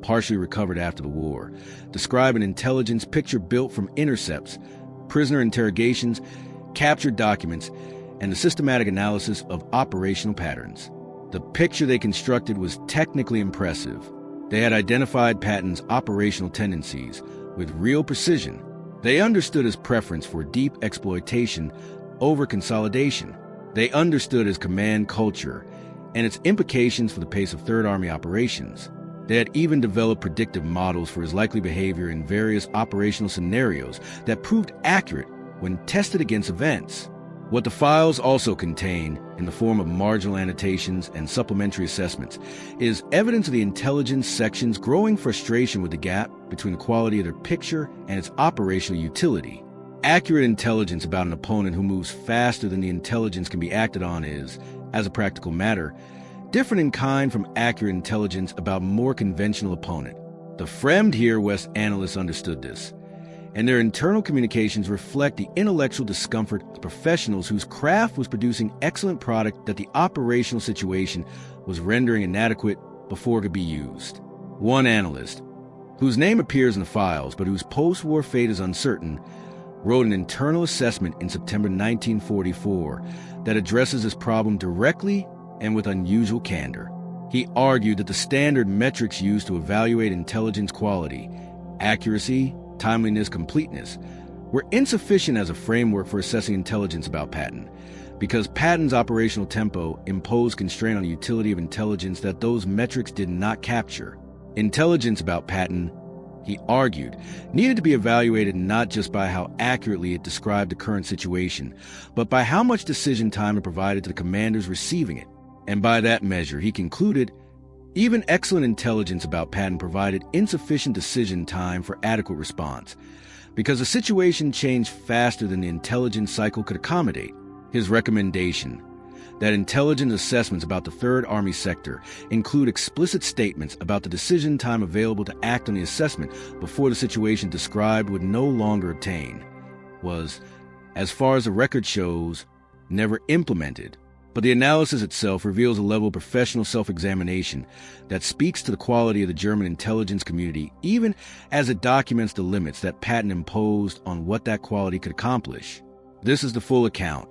partially recovered after the war, describe an intelligence picture built from intercepts, prisoner interrogations, captured documents, and the systematic analysis of operational patterns. The picture they constructed was technically impressive. They had identified Patton's operational tendencies with real precision. They understood his preference for deep exploitation over consolidation. They understood his command culture and its implications for the pace of Third Army operations. They had even developed predictive models for his likely behavior in various operational scenarios that proved accurate when tested against events. What the files also contain, in the form of marginal annotations and supplementary assessments, is evidence of the intelligence section's growing frustration with the gap between the quality of their picture and its operational utility. Accurate intelligence about an opponent who moves faster than the intelligence can be acted on is, as a practical matter, different in kind from accurate intelligence about a more conventional opponent. The Fremd here West analysts understood this, and their internal communications reflect the intellectual discomfort of professionals whose craft was producing excellent product that the operational situation was rendering inadequate before it could be used. One analyst, whose name appears in the files but whose post-war fate is uncertain, wrote an internal assessment in September 1944 that addresses this problem directly and with unusual candor. He argued that the standard metrics used to evaluate intelligence quality, accuracy, timeliness, completeness, were insufficient as a framework for assessing intelligence about Patton, because Patton's operational tempo imposed constraint on the utility of intelligence that those metrics did not capture. Intelligence about Patton, he argued, needed to be evaluated not just by how accurately it described the current situation, but by how much decision time it provided to the commanders receiving it. And by that measure, he concluded, even excellent intelligence about Patton provided insufficient decision time for adequate response, because the situation changed faster than the intelligence cycle could accommodate. His recommendation that intelligence assessments about the Third Army sector include explicit statements about the decision time available to act on the assessment before the situation described would no longer obtain was, as far as the record shows, never implemented. But the analysis itself reveals a level of professional self-examination that speaks to the quality of the German intelligence community, even as it documents the limits that Patton imposed on what that quality could accomplish. This is the full account,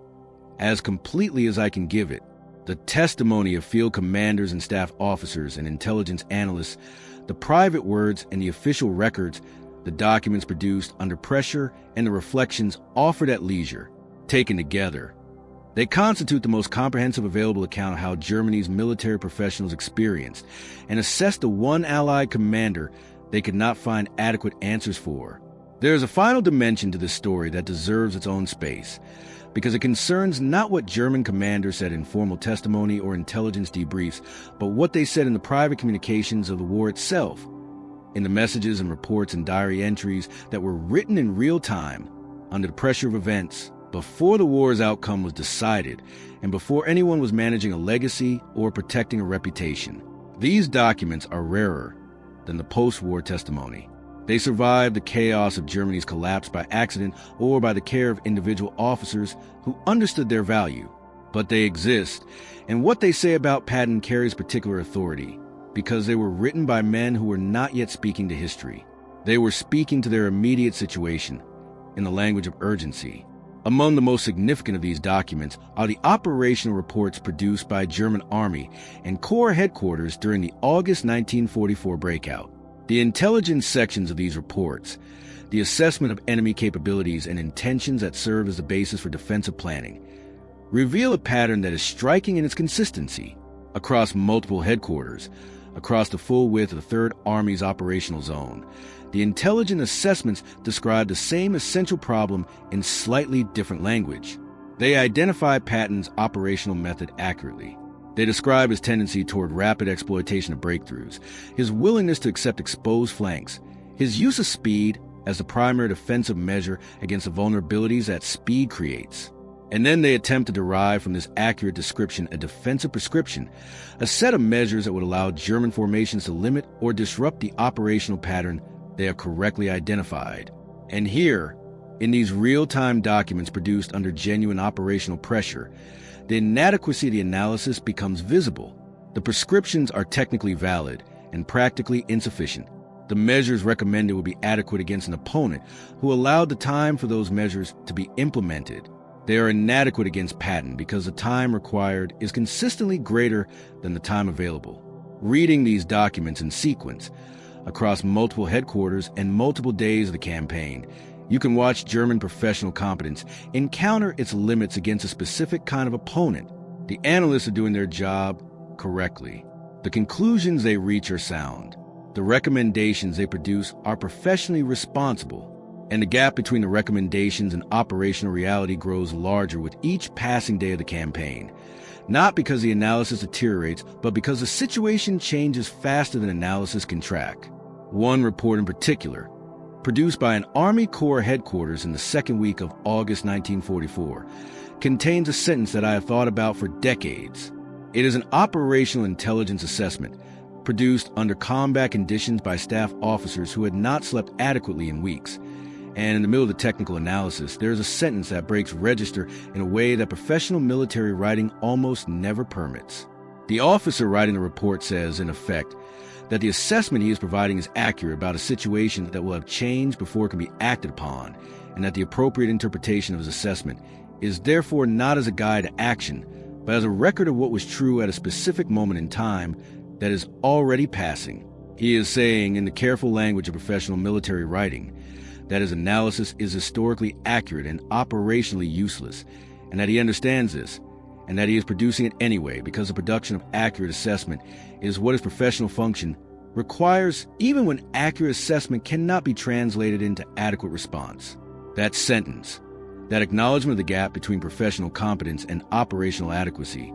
as completely as I can give it, the testimony of field commanders and staff officers and intelligence analysts, the private words and the official records, the documents produced under pressure, and the reflections offered at leisure. Taken together, they constitute the most comprehensive available account of how Germany's military professionals experienced and assessed the one Allied commander they could not find adequate answers for. There is a final dimension to this story that deserves its own space, because it concerns not what German commanders said in formal testimony or intelligence debriefs, but what they said in the private communications of the war itself, in the messages and reports and diary entries that were written in real time, under the pressure of events, before the war's outcome was decided, and before anyone was managing a legacy or protecting a reputation. These documents are rarer than the post-war testimony. They survived the chaos of Germany's collapse by accident or by the care of individual officers who understood their value. But they exist, and what they say about Patton carries particular authority, because they were written by men who were not yet speaking to history. They were speaking to their immediate situation, in the language of urgency. Among the most significant of these documents are the operational reports produced by German Army and Corps headquarters during the August 1944 breakout. The intelligence sections of these reports, the assessment of enemy capabilities and intentions that serve as the basis for defensive planning, reveal a pattern that is striking in its consistency across multiple headquarters, across the full width of the Third Army's operational zone. The intelligence assessments describe the same essential problem in slightly different language. They identify Patton's operational method accurately. They describe his tendency toward rapid exploitation of breakthroughs, his willingness to accept exposed flanks, his use of speed as the primary defensive measure against the vulnerabilities that speed creates. And then they attempt to derive from this accurate description a defensive prescription, a set of measures that would allow German formations to limit or disrupt the operational pattern they have correctly identified. And here, in these real-time documents produced under genuine operational pressure, the inadequacy of the analysis becomes visible. The prescriptions are technically valid and practically insufficient. The measures recommended would be adequate against an opponent who allowed the time for those measures to be implemented. They are inadequate against Patton because the time required is consistently greater than the time available. Reading these documents in sequence, across multiple headquarters and multiple days of the campaign, you can watch German professional competence encounter its limits against a specific kind of opponent. The analysts are doing their job correctly. The conclusions they reach are sound. The recommendations they produce are professionally responsible. And the gap between the recommendations and operational reality grows larger with each passing day of the campaign. Not because the analysis deteriorates, but because the situation changes faster than analysis can track. One report in particular, produced by an Army Corps headquarters in the second week of August 1944, contains a sentence that I have thought about for decades. It is an operational intelligence assessment produced under combat conditions by staff officers who had not slept adequately in weeks. And in the middle of the technical analysis, there is a sentence that breaks register in a way that professional military writing almost never permits. The officer writing the report says, in effect, that the assessment he is providing is accurate about a situation that will have changed before it can be acted upon, and that the appropriate interpretation of his assessment is therefore not as a guide to action, but as a record of what was true at a specific moment in time that is already passing. He is saying, in the careful language of professional military writing, that his analysis is historically accurate and operationally useless, and that he understands this, and that he is producing it anyway because the production of accurate assessment is what his professional function requires, even when accurate assessment cannot be translated into adequate response. That sentence, that acknowledgement of the gap between professional competence and operational adequacy,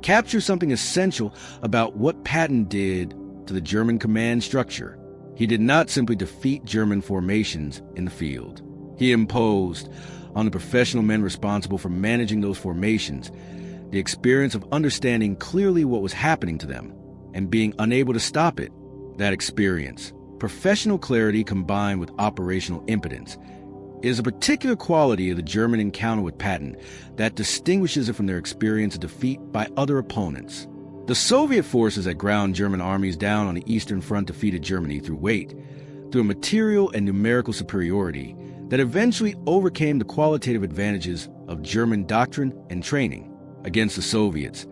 captures something essential about what Patton did to the German command structure. He did not simply defeat German formations in the field. He imposed on the professional men responsible for managing those formations the experience of understanding clearly what was happening to them and being unable to stop it. That experience, professional clarity combined with operational impotence, is a particular quality of the German encounter with Patton that distinguishes it from their experience of defeat by other opponents. The Soviet forces that ground German armies down on the Eastern Front defeated Germany through weight, through a material and numerical superiority that eventually overcame the qualitative advantages of German doctrine and training. Against the Soviets,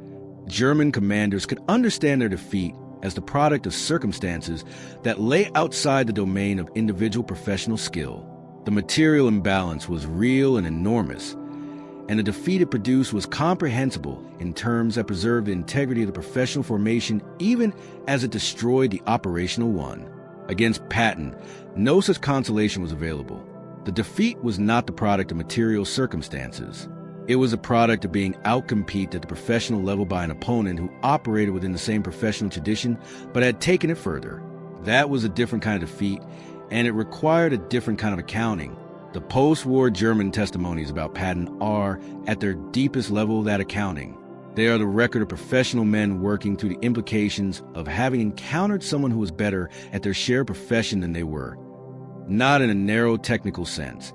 German commanders could understand their defeat as the product of circumstances that lay outside the domain of individual professional skill. The material imbalance was real and enormous, and the defeat it produced was comprehensible in terms that preserved the integrity of the professional formation even as it destroyed the operational one. Against Patton, no such consolation was available. The defeat was not the product of material circumstances. It was a product of being outcompeted at the professional level by an opponent who operated within the same professional tradition but had taken it further. That was a different kind of defeat, and it required a different kind of accounting. The post-war German testimonies about Patton are, at their deepest level, that accounting. They are the record of professional men working through the implications of having encountered someone who was better at their shared profession than they were. Not in a narrow technical sense,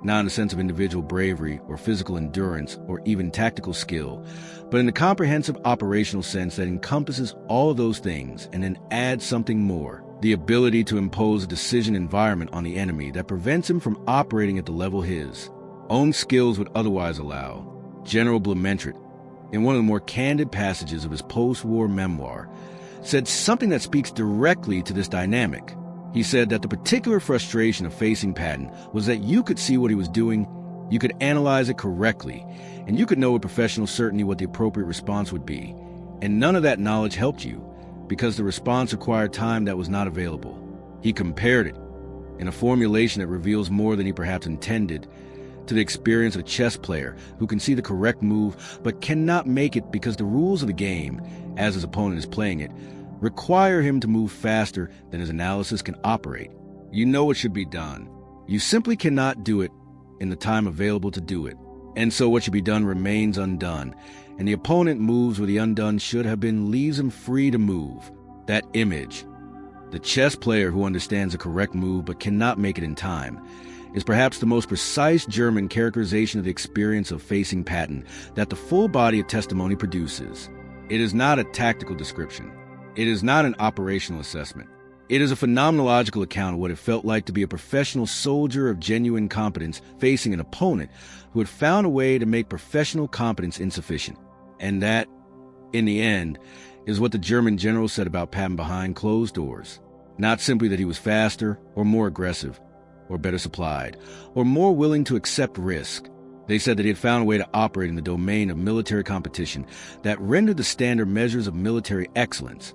not in a sense of individual bravery or physical endurance or even tactical skill, but in the comprehensive operational sense that encompasses all of those things and then adds something more. The ability to impose a decision environment on the enemy that prevents him from operating at the level his own skills would otherwise allow. General Blumentritt, in one of the more candid passages of his post-war memoir, said something that speaks directly to this dynamic. He said that the particular frustration of facing Patton was that you could see what he was doing, you could analyze it correctly, and you could know with professional certainty what the appropriate response would be. And none of that knowledge helped you, because the response required time that was not available. He compared it, in a formulation that reveals more than he perhaps intended, to the experience of a chess player who can see the correct move but cannot make it because the rules of the game, as his opponent is playing it, require him to move faster than his analysis can operate. You know what should be done. You simply cannot do it in the time available to do it. And so what should be done remains undone, and the opponent moves where the undone should have been, leaves him free to move. That image, the chess player who understands the correct move but cannot make it in time, is perhaps the most precise German characterization of the experience of facing Patton that the full body of testimony produces. It is not a tactical description. It is not an operational assessment. It is a phenomenological account of what it felt like to be a professional soldier of genuine competence facing an opponent who had found a way to make professional competence insufficient. And that, in the end, is what the German general said about Patton behind closed doors. Not simply that he was faster or more aggressive or better supplied or more willing to accept risk. They said that he had found a way to operate in the domain of military competition that rendered the standard measures of military excellence: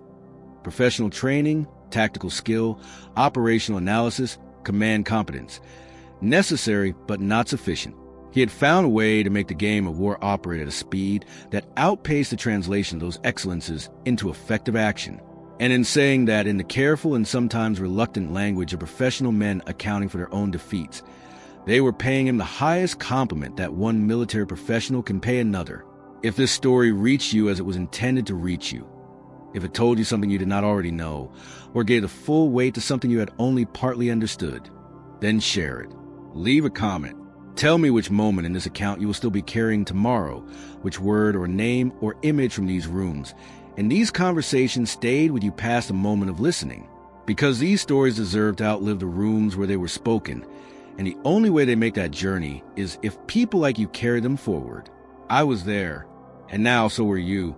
professional training, tactical skill, operational analysis, command competence, Necessary, but not sufficient. He had found a way to make the game of war operate at a speed that outpaced the translation of those excellences into effective action. And in saying that, in the careful and sometimes reluctant language of professional men accounting for their own defeats, they were paying him the highest compliment that one military professional can pay another. If this story reached you as it was intended to reach you, if it told you something you did not already know, or gave the full weight to something you had only partly understood, then share it. Leave a comment. Tell me which moment in this account you will still be carrying tomorrow, which word or name or image from these rooms, and these conversations stayed with you past the moment of listening. Because these stories deserve to outlive the rooms where they were spoken, and the only way they make that journey is if people like you carry them forward. I was there, and now so were you.